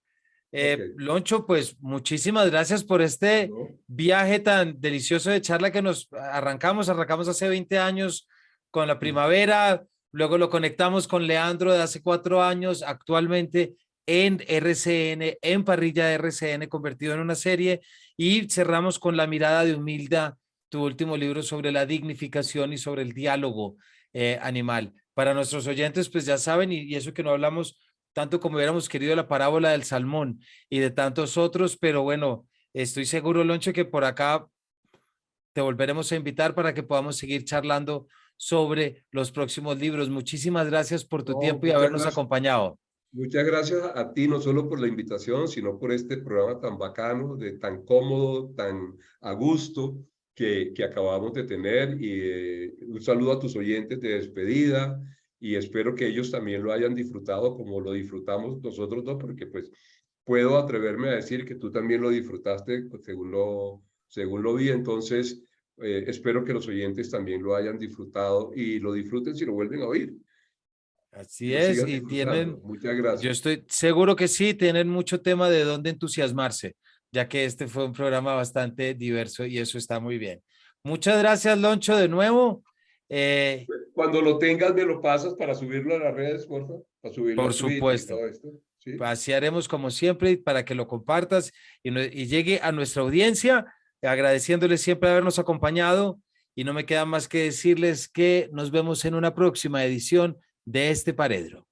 Ok, Loncho, pues muchísimas gracias por este ¿no? viaje tan delicioso de charla que nos arrancamos hace 20 años con la Sí. primavera, luego lo conectamos con Leandro de hace 4 años, actualmente en RCN, en parrilla de RCN, convertido en una serie, y cerramos con La mirada de Humilda, tu último libro sobre la dignificación y sobre el diálogo animal. Para nuestros oyentes, pues ya saben, y eso que no hablamos tanto como hubiéramos querido la parábola del salmón y de tantos otros, pero bueno, estoy seguro, Loncho, que por acá te volveremos a invitar para que podamos seguir charlando sobre los próximos libros. Muchísimas gracias por tu No, tiempo y habernos acompañado. muchas gracias a ti, no solo por la invitación, sino por este programa tan bacano, tan cómodo, tan a gusto que acabamos de tener. Y un saludo a tus oyentes de despedida y espero que ellos también lo hayan disfrutado como lo disfrutamos nosotros dos, porque pues puedo atreverme a decir que tú también lo disfrutaste según lo vi. Entonces, espero que los oyentes también lo hayan disfrutado y lo disfruten si lo vuelven a oír y Así lo es, sigan y disfrutando. tienen, Muchas yo gracias. estoy seguro que sí, tienen mucho tema de dónde entusiasmarse, ya que este fue un programa bastante diverso y eso está muy bien. Muchas gracias, Loncho, de nuevo. Eh, Cuando lo tengas, me lo pasas para subirlo a las redes, por favor, para subirlo por a Twitter y supuesto. todo esto. ¿Sí? Así haremos como siempre para que lo compartas y llegue a nuestra audiencia, agradeciéndoles siempre habernos acompañado y no me queda más que decirles que nos vemos en una próxima edición de este Paredro.